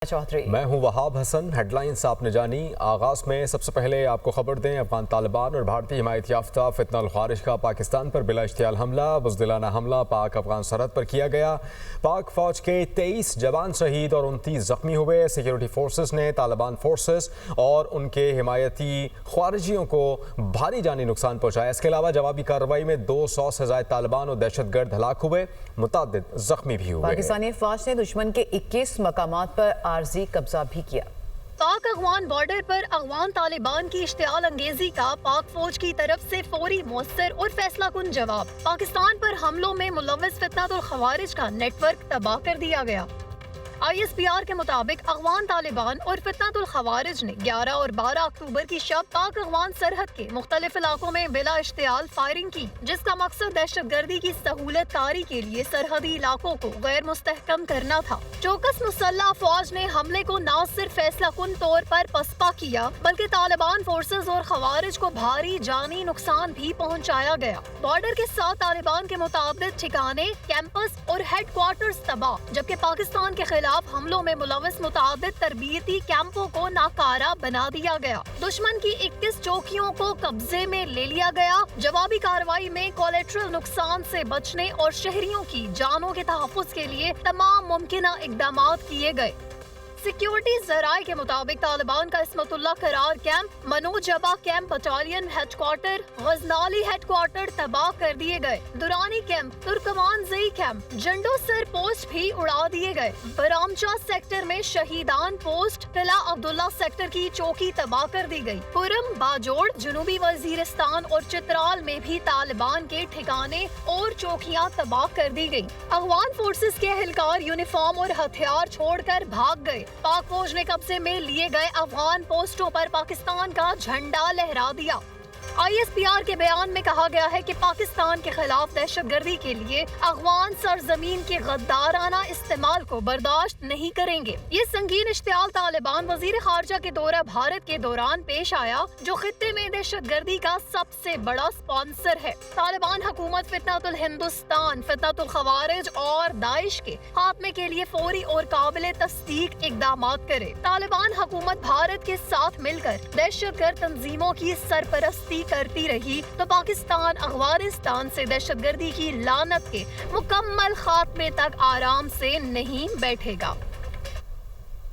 चौधरी। मैं हूं वहाब हसन। हेडलाइंस आपने जानी। आगाज में सबसे पहले आपको खबर दें, अफगान तालिबान और भारतीय हिमायत याफ्ता फितना खारिज का पाकिस्तान पर बिला इश्तियाल हमला, बुज़दिलाना हमला पाक अफगान सरहद पर किया गया। पाक फौज के 23 जवान शहीद और 29 जख्मी हुए। सिक्योरिटी फोर्सेस ने तालिबान फोर्सेस और उनके हिमायती खारिजियों को भारी जानी नुकसान पहुंचाया। इसके अलावा जवाबी कार्रवाई में 200 से ज़ायद तालिबान और दहशतगर्द हलाक हुए, मुतअद्दिद जख्मी भी हुए। पाकिस्तानी फौज ने दुश्मन के 21 मकामात पर आर्जी कब्जा भी किया। पाक अफगान बॉर्डर पर अफगान तालिबान की इश्तियाल अंगेजी का पाक फौज की तरफ से फौरी, मौसर और फैसला कुन जवाब। पाकिस्तान पर हमलों में मुलव्वस फितनातुल खवारिज का नेटवर्क तबाह कर दिया गया। ISPR के मुताबिक अफगान तालिबान और फितनातुल खवारिज ने 11 और 12 अक्टूबर की शब पाक अफगान सरहद के मुख्तलिफ इलाकों में बिला इश्तियाल फायरिंग की, जिसका मकसद दहशतगर्दी की सहूलत कारी के लिए सरहदी इलाकों को गैर मुस्तहकम करना था। चौकस मुसल्लह फौज ने हमले को न सिर्फ फैसला कुन तौर पर पसपा किया, बल्कि तालिबान फोर्सेज और खवारिज को भारी जानी नुकसान भी पहुँचाया गया। बॉर्डर के साथ तालिबान के मुताबिक ठिकाने, कैंपस और हेड क्वार्टर्स तबाह, जबकि पाकिस्तान के खिलाफ हमलों में मुलव्वस मुताबिक तरबियती कैंपों को नाकारा बना दिया गया। दुश्मन की 21 चौकियों को कब्जे में ले लिया गया। जवाबी कार्रवाई में कोलेट्रल नुकसान से बचने और शहरियों की जानों के तहफ़्फ़ुज़ के लिए तमाम मुमकिन इक़दामात किए गए। सिक्योरिटी ज़राए के मुताबिक तालिबान का Ismatullah Karar camp, Manozba camp, battalion headquarter, Ghaznali headquarter तबाह कर दिए गए। दुरानी कैंप, तुर्कमान जई कैंप, जंडोसर पोस्ट भी उड़ा दिए गए। बरामचा सेक्टर में शहीदान पोस्ट, किला अब्दुल्ला सेक्टर की चौकी तबाह कर दी गई। पुरम, बाजोड़, जनूबी वजीरिस्तान और चित्राल में भी तालिबान के ठिकाने और चौकियां तबाह कर दी गई। अफगान फोर्सेस के एहलकार यूनिफॉर्म और हथियार छोड़कर भाग गए। पाक फौज ने कब्जे में लिए गए अफगान पोस्टों पर पाकिस्तान का झंडा लहरा दिया। ISPR के बयान में कहा गया है कि पाकिस्तान के खिलाफ दहशतगर्दी के लिए अफगान सरजमीन के गद्दाराना इस्तेमाल को बर्दाश्त नहीं करेंगे। ये संगीन इश्तियाल तालिबान वजीर खारजा के दौरा भारत के दौरान पेश आया, जो खित्ते में दहशतगर्दी का सबसे बड़ा स्पॉन्सर है। तालिबान हुकूमत फितनातुल हिंदुस्तान, फितनातुल खवारिज और दाइश के खात्मे के लिए फौरी और काबिल तस्दीक इक़दामात करे। तालिबान हुकूमत भारत के साथ मिलकर दहशतगर्द तंजीमों की सरपरस्ती करती रही तो पाकिस्तान अफगानिस्तान से दहशतगर्दी की लानत के मुकम्मल खात्मे तक आराम से नहीं बैठेगा।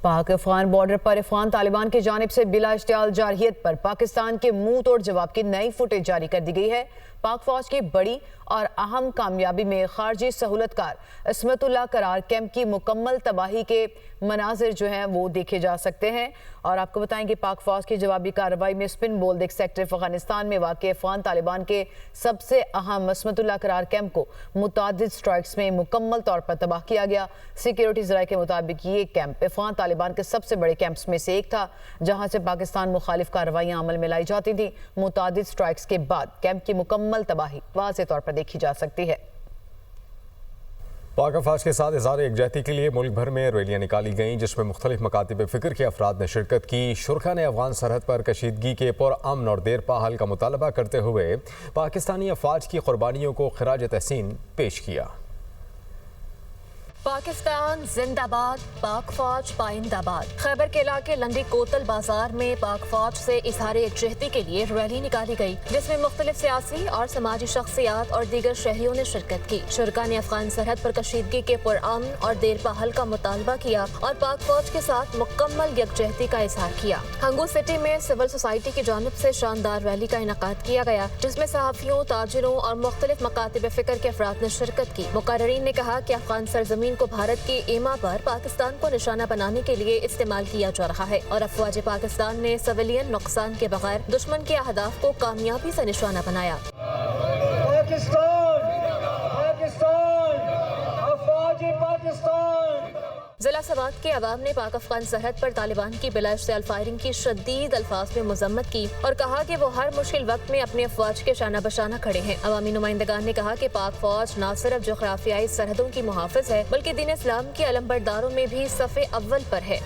पाक अफगान बॉर्डर पर अफगान तालिबान की जानिब से बिला इश्तियाल जारहियत पर पाकिस्तान के मुंह तोड़ जवाब की नई फुटेज जारी कर दी गई है। पाक फौज की बड़ी और अहम कामयाबी में खारजी सहूलतकार इस्मतुल्लाह करार कैंप की मुकम्मल तबाही के मनाजिर जो हैं वो देखे जा सकते हैं। और आपको बताएं कि पाक फौज की जवाबी कार्रवाई में स्पिन बोल्दिक सेक्टर अफगानिस्तान में वाक़ अफगान तालिबान के सबसे अहम इस्मतुल्लाह करार कैंप को मुतअद्दिद स्ट्राइक्स में मुकम्मल तौर पर तबाह किया गया। सिक्योरिटी ज़राए के मुताबिक ये कैंप अफगान तालिबान के सबसे बड़े कैंप्स में से एक था, जहाँ से पाकिस्तान मुखालिफ कार्रवाइयाँ अमल में लाई जाती थी। मुतअद्दिद स्ट्राइक्स के बाद कैंप की मुकम्मल तबाही वाज़े तौर पर देखी जा सकती है। पाक अफवाज के साथ इज़हार एकजहती के लिए मुल्क भर में रैलियाँ निकाली गईं, जिसमें मुख्तलिफ मकातिब फ़िक्र के अफराद ने शिरकत की। शुरका ने अफगान सरहद पर कशीदगी के पुरअमन और देरपा हल का मुतालबा करते हुए पाकिस्तानी अफवाज की कुर्बानियों को खिराज तहसीन पेश किया। पाकिस्तान जिंदाबाद, पाक फौज पाइंदाबाद। खैबर के इलाके लंडी कोतल बाजार में पाक फौज से इजहार एकजहती के लिए रैली निकाली गई, जिसमें मुख्तलिफ सियासी और समाजी शख्सियात और दीगर शहरियों ने शिरकत की। शुरका ने अफगान सरहद पर कशीदगी के पुरअमन और देरपा हल का मुतालबा किया और पाक फौज के साथ मुकम्मल यकजहती का इजहार किया। हंगू सिटी में सिविल सोसाइटी की जानिब से शानदार रैली का इनेकाद किया गया, जिसमें सहाफियों, ताजिरों और मुख्तलिफ मकातिब फ़िक्र के अफराद ने शिरकत की। मुकर्रिरीन ने कहा कि अफगान सरजमीन को भारत की ईमा पर पाकिस्तान को निशाना बनाने के लिए इस्तेमाल किया जा रहा है और अफवाज पाकिस्तान ने सिविलियन नुकसान के बगैर दुश्मन के अहदाफ को कामयाबी से निशाना बनाया। जिला सवात के अवाम ने पाक अफगान सरहद पर तालिबान की बिला इश्तियाल फायरिंग की शदीद अल्फाज में मजम्मत की और कहा कि वो हर मुश्किल वक्त में अपने अफवाज के शाना बशाना खड़े हैं। अवामी नुमाइंदगान ने कहा कि पाक फौज न सिर्फ जोग्राफियाई सरहदों की मुहाफिज है, बल्कि दीन इस्लाम के अलंबरदारों में भी सफ़े अव्वल पर है।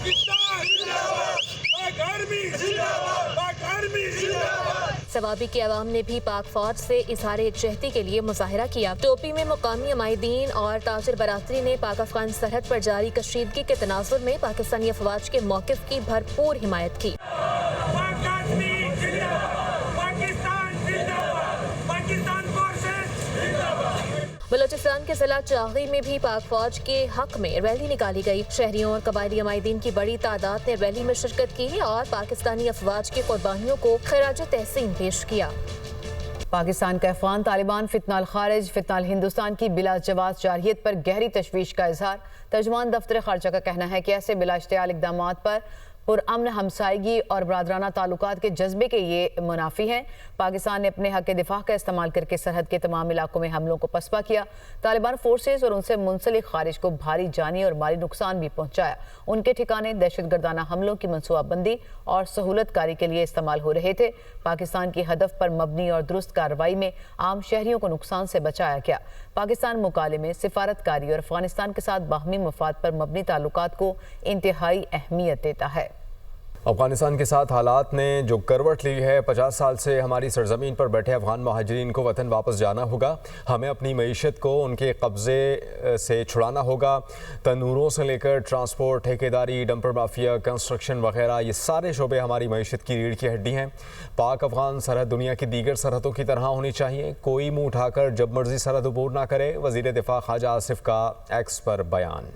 सवाबी के अवाम ने भी पाक फौज से इजहार यकजहती के लिए मुजाहरा किया। टोपी में मुकामी अमायदीन और ताजिर बरादरी ने पाक अफगान सरहद पर जारी कशीदगी के तनाजुर में पाकिस्तानी अफवाज के मौक़िफ़ की भरपूर हिमायत की। बलोचिस्तान के जिला चागी में भी पाक फौज के हक में रैली निकाली गई। शहरियों और कबायली अमायदीन की बड़ी तादाद ने रैली में शिरकत की और पाकिस्तानी अफवाज की कुर्बानियों को खिराज तहसीन पेश किया। पाकिस्तान का अफगान तालिबान फितनाल खारिज फितनाल हिंदुस्तान की बिला जवाब जारहियत पर गहरी तशवीश का इजहार। तर्जुमान दफ्तर खारजा का कहना है कि ऐसे बिला इश्तियाल इक़दामात पर पुरअमन हमसायगी और बरादराना ताल्लुकात के जज्बे के ये मुनाफी हैं। पाकिस्तान ने अपने हक के दिफा का इस्तेमाल करके सरहद के तमाम इलाकों में हमलों को पसपा किया। तालिबान फोर्सेज और उनसे मुंसलिक खारिज को भारी जानी और माली नुकसान भी पहुंचाया। उनके ठिकाने दहशतगर्दाना हमलों की मनसूबाबंदी और सहूलत कारी के लिए इस्तेमाल हो रहे थे। पाकिस्तान की हदफ पर मबनी और दुरुस्त कार्रवाई में आम शहरियों को नुकसान से बचाया गया। पाकिस्तान मुकाले सिफारतकारी और अफगानिस्तान के साथ बाहमी मफाद पर मबनी ताल्लुकात को इंतहाई अहमियत देता है। अफगानिस्तान के साथ हालात ने जो करवट ली है, 50 साल से हमारी सरजमीन पर बैठे अफगान महाजरीन को वतन वापस जाना होगा। हमें अपनी मईशत को उनके कब्ज़े से छुड़ाना होगा। तनूरों से लेकर ट्रांसपोर्ट, ठेकेदारी, डंपर माफिया, कंस्ट्रक्शन वगैरह, ये सारे शोबे हमारी मईशत की रीढ़ की हड्डी हैं। पाक अफगान सरहद दुनिया की दीगर सरहदों की तरह होनी चाहिए। कोई मुँह उठाकर जब मर्जी सरहद अबूर ना करे। वज़ीर दिफा ख्वाजा आसिफ का एक्स पर बयान।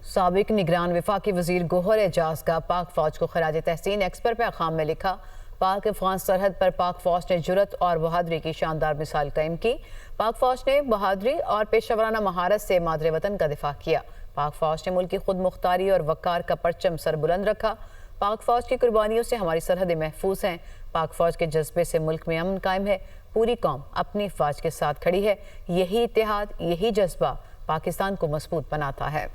साबिक निगरान वफाकी वजीर गोहर एजाज का पाक फौज को खराज तहसीन। एक्स पर पैगाम में लिखा, पाक अफगान सरहद पर पाक फौज ने जुरत और बहादुरी की शानदार मिसाल कायम की। पाक फौज ने बहादुरी और पेशेवराना महारत से मादरे वतन का दिफा किया। पाक फौज ने मुल्क की खुद मुख्तारी और वक़ार का परचम सर बुलंद रखा। पाक फौज की कुर्बानियों से हमारी सरहदें महफूज हैं। पाक फौज के जज्बे से मुल्क में अमन कायम है। पूरी कौम अपनी फौज के साथ खड़ी है। यही इत्तेहाद, यही जज्बा पाकिस्तान को मजबूत बनाता है।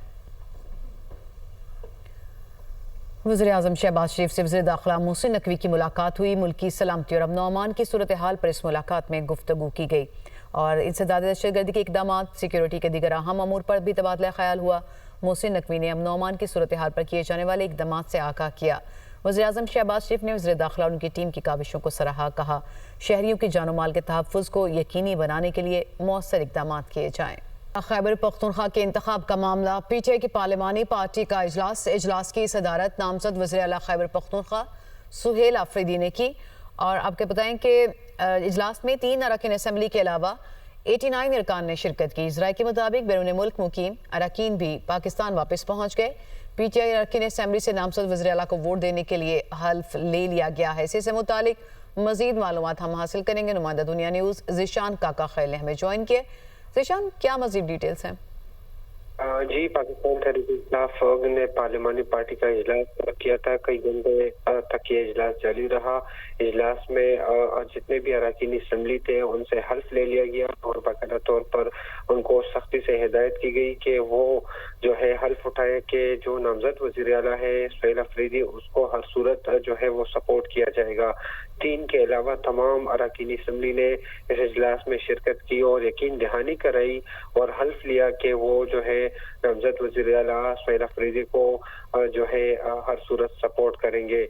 वज़ीर-ए-आज़म शहबाज शरीफ से वज़ीर दाखिला मोहसिन नकवी की मुलाकात हुई। मुल्की सलामती और अमन अमान की सूरत हाल पर इस मुलाकात में गुफ्तगू की गई और इंसदाद दहशतगर्दी के इक़दाम, सिक्योरिटी के दीगर अहम अमूर पर भी तबादला ख्याल हुआ। मोहसिन नकवी ने अमन अमान की सूरत हाल पर किए जाने वाले इक़दाम से आगाह किया। वज़ीर-ए-आज़म शहबाज शरीफ ने वज़ीर दाखिला और उनकी टीम की काविशों को सराहा। कहा, शहरियों की जान माल के तहफ़्फ़ुज़ को यकीनी बनाने के लिए मौसर इक़दाम किए जाएँ। खैबर पख्तूनख्वा के इंतखाब का मामला। पीटीआई की पार्लिमानी पार्टी का इजलास की सदारत नामजद वज़ीर आला खैबर पख्तूनख्वा सुहेल आफरीदी ने की। और आपको बताएं कि इजलास में 3 अरकान असम्बली के अलावा 89 अरकान ने शिरकत की। ज़राए के मुताबिक बैरून मुल्क मुकीम अरकान भी पाकिस्तान वापस पहुँच गए। पीटीआई अरकान असम्बली से नामजद वज़ीर आला को वोट देने के लिए हल्फ ले लिया गया है। इससे मुतालिक मज़ीद मालूमात हम हासिल करेंगे। नुमाइंदा दुनिया न्यूज़ ज़ीशान काका खैल ने हमें ज्वाइन किया। ज़ीशान, क्या मज़ीद डिटेल्स हैं? जी, पाकिस्तान तहरीक-ए-इंसाफ ने पार्लिमानी पार्टी का इजलास किया था। कई घंटे तक ये इजलास जारी रहा। इजलास में जितने भी अरकान असम्बली थे उनसे हल्फ ले लिया गया और बाकायदा तौर पर उनको सख्ती से हिदायत की गई कि वो जो है हल्फ उठाए कि जो नामजद वज़ीर आला है सुहेल आफरीदी, उसको हर सूरत जो है वो सपोर्ट किया जाएगा। 3 के अलावा तमाम अरकान असम्बली ने इस इजलास में शिरकत की और यकीन दहानी कराई और हल्फ लिया कि वो जो है नामजद वज़ीर आला सुहेल आफरीदी को जो है हर सूरत सपोर्ट करेंगे।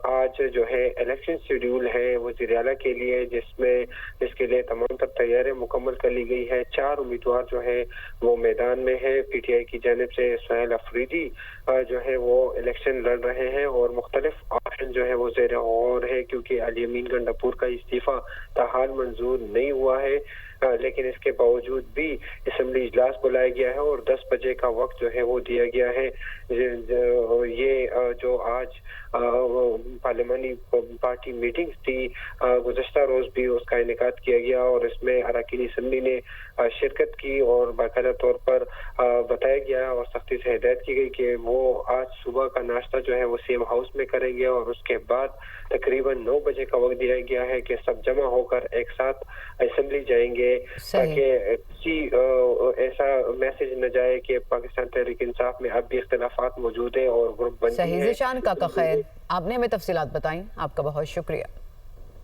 आज जो है इलेक्शन शेड्यूल है वज़ीर आला के लिए, जिसके लिए तमाम तर तैयारियां मुकम्मल कर ली गई है। 4 उम्मीदवार जो है वो मैदान में है। पीटीआई की जानिब से सुहेल आफरीदी जो है वो इलेक्शन लड़ रहे हैं और मुख्तलिफ ऑप्शन जो है वो ज़ेर गौर है, क्योंकि अली अमीन गंडापुर का इस्तीफा ताहाल मंजूर नहीं हुआ है। लेकिन इसके बावजूद भी असम्बली इजलास बुलाया गया है और 10 बजे का वक्त जो है वो दिया गया है। ये जो आज पार्लिमानी पार्टी मीटिंग्स थी, गुज़श्ता रोज़ भी उसका इनेकाद किया गया और इसमें अरकान असम्बली ने शिरकत की और बाकायदा तौर पर बताया गया और सख्ती से हिदायत की गई कि वो आज सुबह का नाश्ता जो है वो सेम हाउस में करेंगे और उसके बाद तकरीबन 9 बजे का वक्त दिया गया है कि सब जमा होकर एक साथ असम्बली जाएंगे, ताकि किसी ऐसा मैसेज न जाए कि पाकिस्तान तहरीक इंसाफ में अब भी इख्तिलाफात मौजूद है और ग्रुप बंदी है। ज़ीशान काका खैर, आपने हमें तफसीलात बताई, आपका बहुत शुक्रिया।